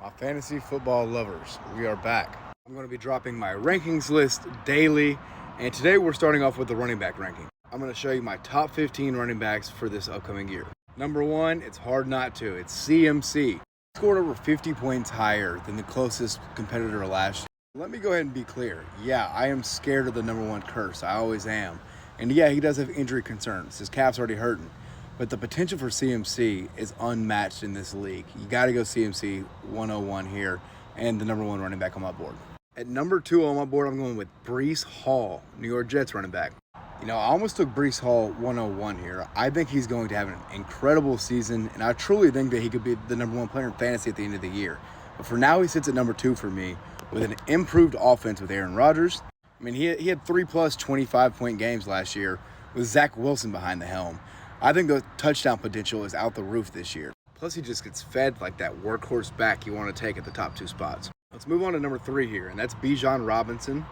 My fantasy football lovers, we are back. I'm going to be dropping my rankings list daily, and today we're starting off with the running back ranking. I'm going to show you my top 15 running backs for this upcoming year. Number one, it's hard not to. It's CMC. He scored over 50 points higher than the closest competitor last year. Let me go ahead and be clear. Yeah, I am scared of the number one curse. I always am. And yeah, he does have injury concerns. His calf's already hurting. But the potential for CMC is unmatched in this league. You got to go CMC 101 here and the number one running back on my board. At number two on my board, I'm going with Breece Hall, New York Jets running back. You know, I almost took Breece Hall 101 here. I think he's going to have an incredible season, and I truly think that he could be the number one player in fantasy at the end of the year. But for now, he sits at number two for me with an improved offense with Aaron Rodgers. I mean, he had 3+ 25-point games last year with Zach Wilson behind the helm. I think the touchdown potential is out the roof this year. Plus, he just gets fed like that workhorse back you want to take at the top two spots. Let's move on to number three here, and that's Bijan Robinson.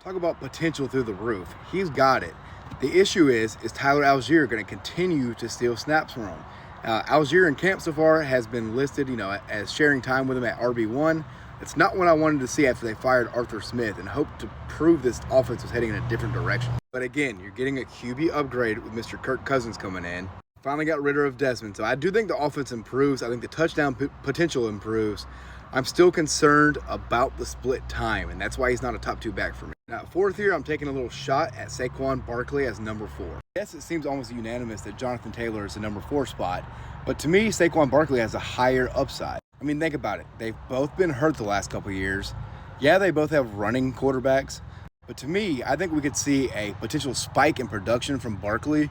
Talk about potential through the roof. He's got it. The issue is Tyler Algier going to continue to steal snaps from him? Algier in camp so far has been listed, as sharing time with him at RB1. It's not what I wanted to see after they fired Arthur Smith and hoped to prove this offense was heading in a different direction. But again, you're getting a QB upgrade with Mr. Kirk Cousins coming in. Finally got rid of Desmond. So I do think the offense improves. I think the touchdown potential improves. I'm still concerned about the split time, and that's why he's not a top two back for me. Now, fourth here, I'm taking a little shot at Saquon Barkley as number four. Yes, it seems almost unanimous that Jonathan Taylor is the number four spot, but to me, Saquon Barkley has a higher upside. I mean, think about it. They've both been hurt the last couple of years. Yeah, they both have running quarterbacks, but to me, I think we could see a potential spike in production from Barkley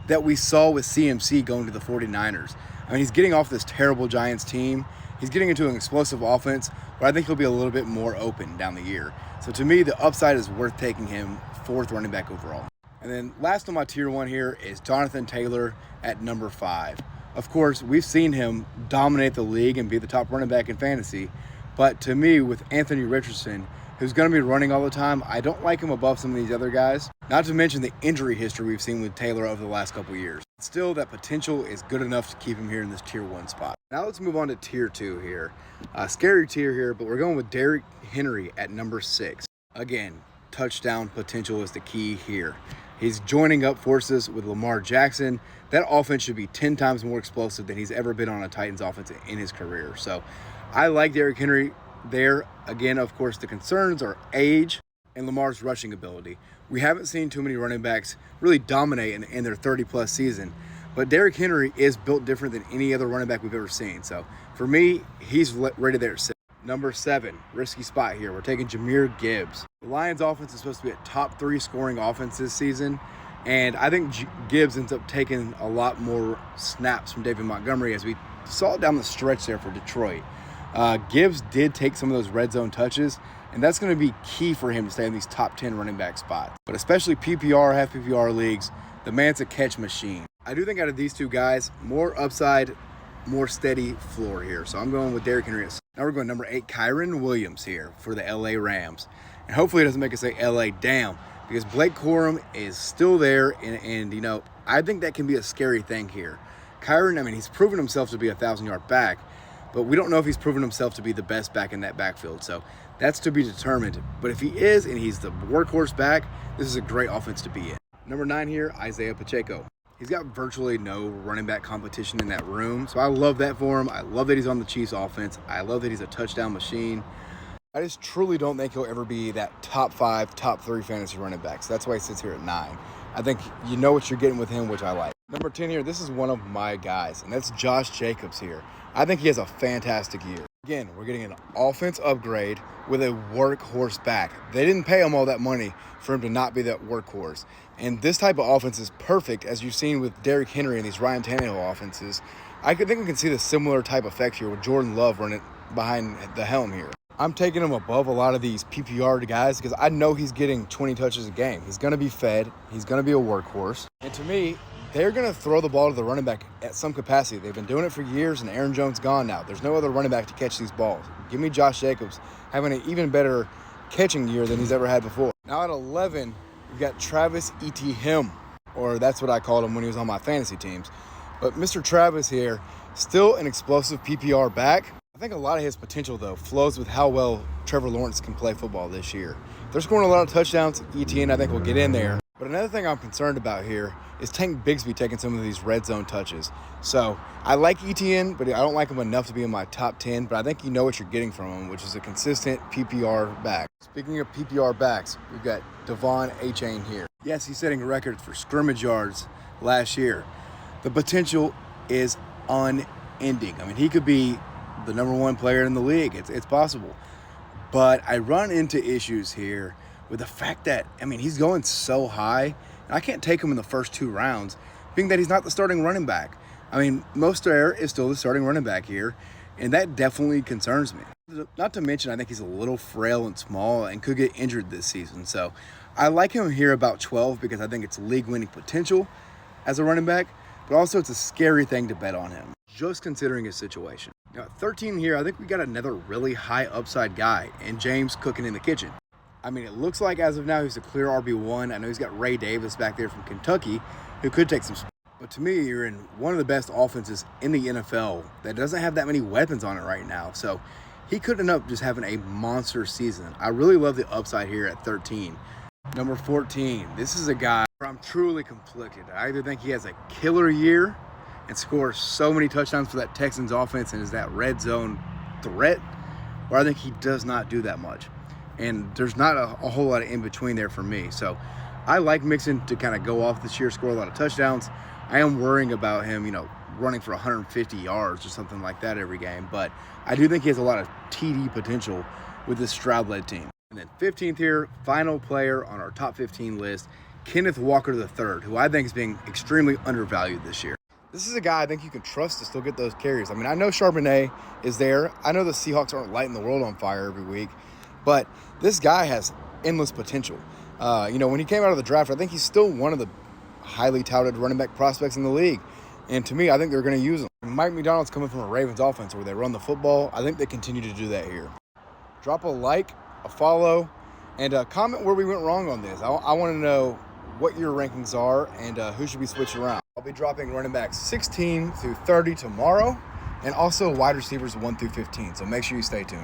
that we saw with CMC going to the 49ers. I mean, he's getting off this terrible Giants team. He's getting into an explosive offense, but I think he'll be a little bit more open down the year. So to me, the upside is worth taking him fourth running back overall. And then last on my tier one here is Jonathan Taylor at number 5. Of course, we've seen him dominate the league and be the top running back in fantasy. But to me, with Anthony Richardson, who's going to be running all the time, I don't like him above some of these other guys. Not to mention the injury history we've seen with Taylor over the last couple years. Still, that potential is good enough to keep him here in this tier 1 spot. Now let's move on to tier 2 here. Scary tier here, but we're going with Derrick Henry at number 6. Again, touchdown potential is the key here. He's joining up forces with Lamar Jackson. That offense should be 10 times more explosive than he's ever been on a Titans offense in his career. So I like Derrick Henry there. Again, of course, the concerns are age and Lamar's rushing ability. We haven't seen too many running backs really dominate in their 30-plus season, but Derrick Henry is built different than any other running back we've ever seen. So for me, he's rated there at 6. Number 7, risky spot here. We're taking Jahmyr Gibbs. The Lions offense is supposed to be a top 3 scoring offense this season, and I think Gibbs ends up taking a lot more snaps from David Montgomery as we saw down the stretch there for Detroit. Gibbs did take some of those red zone touches, and that's going to be key for him to stay in these top 10 running back spots. But especially PPR, half PPR leagues, the man's a catch machine. I do think out of these two guys, more upside, more steady floor here. So I'm going with Derrick Henry. Now we're going number 8, Kyren Williams here for the LA Rams. And hopefully it doesn't make us say LA down, because Blake Corum is still there, and I think that can be a scary thing here. Kyren, he's proven himself to be a 1,000-yard back, but we don't know if he's proven himself to be the best back in that backfield. So that's to be determined. But if he is, and he's the workhorse back, this is a great offense to be in. Number 9 here, Isaiah Pacheco. He's got virtually no running back competition in that room. So I love that for him. I love that he's on the Chiefs offense. I love that he's a touchdown machine. I just truly don't think he'll ever be that top 5, top 3 fantasy running backs. That's why he sits here at 9. I think you know what you're getting with him, which I like. Number 10 here, this is one of my guys, and that's Josh Jacobs here. I think he has a fantastic year. Again, we're getting an offense upgrade with a workhorse back. They didn't pay him all that money for him to not be that workhorse. And this type of offense is perfect, as you've seen with Derrick Henry and these Ryan Tannehill offenses. I think we can see the similar type effect here with Jordan Love running behind the helm here. I'm taking him above a lot of these PPR guys because I know he's getting 20 touches a game. He's going to be fed. He's going to be a workhorse. And to me, they're going to throw the ball to the running back at some capacity. They've been doing it for years, and Aaron Jones gone now. There's no other running back to catch these balls. Give me Josh Jacobs having an even better catching year than he's ever had before. Now at 11, we've got Travis Etienne, or that's what I called him when he was on my fantasy teams. But Mr. Travis here, still an explosive PPR back. I think a lot of his potential, though, flows with how well Trevor Lawrence can play football this year. If they're scoring a lot of touchdowns, ETN, I think, will get in there. But another thing I'm concerned about here is Tank Bigsby taking some of these red zone touches. So I like ETN, but I don't like him enough to be in my top 10. But I think you know what you're getting from him, which is a consistent PPR back. Speaking of PPR backs, we've got Devon Achane here. Yes, he's setting records for scrimmage yards last year. The potential is unending. I mean, he could be the #1 player in the league. It's possible. But I run into issues here with the fact that, I mean, he's going so high, and I can't take him in the first 2 rounds, being that he's not the starting running back. I mean, Mostert is still the starting running back here, and that definitely concerns me. Not to mention, I think he's a little frail and small and could get injured this season. So I like him here about 12 because I think it's league-winning potential as a running back, but also it's a scary thing to bet on him, just considering his situation. Now, at 13 here, I think we got another really high upside guy, and James cooking in the kitchen. I mean, it looks like as of now he's a clear RB1. I know he's got Ray Davis back there from Kentucky who could take some. But to me, you're in one of the best offenses in the NFL that doesn't have that many weapons on it right now. So he could end up just having a monster season. I really love the upside here at 13. Number 14, this is a guy where I'm truly conflicted. I either think he has a killer year and scores so many touchdowns for that Texans offense and is that red zone threat, or I think he does not do that much. And there's not a whole lot of in between there for me. So I like Mixon to kind of go off this year, score a lot of touchdowns. I am worrying about him, running for 150 yards or something like that every game. But I do think he has a lot of TD potential with this Stroud-led team. And then 15th here, final player on our top 15 list, Kenneth Walker III, who I think is being extremely undervalued this year. This is a guy I think you can trust to still get those carries. I mean, I know Charbonnet is there. I know the Seahawks aren't lighting the world on fire every week, but this guy has endless potential. When he came out of the draft, I think he's still one of the highly touted running back prospects in the league. And to me, I think they're going to use him. Mike McDonald's coming from a Ravens offense where they run the football. I think they continue to do that here. Drop a like, a follow, and comment where we went wrong on this. I want to know what your rankings are and who should be switched around. I'll be dropping running backs 16 through 30 tomorrow, and also wide receivers 1 through 15. So make sure you stay tuned.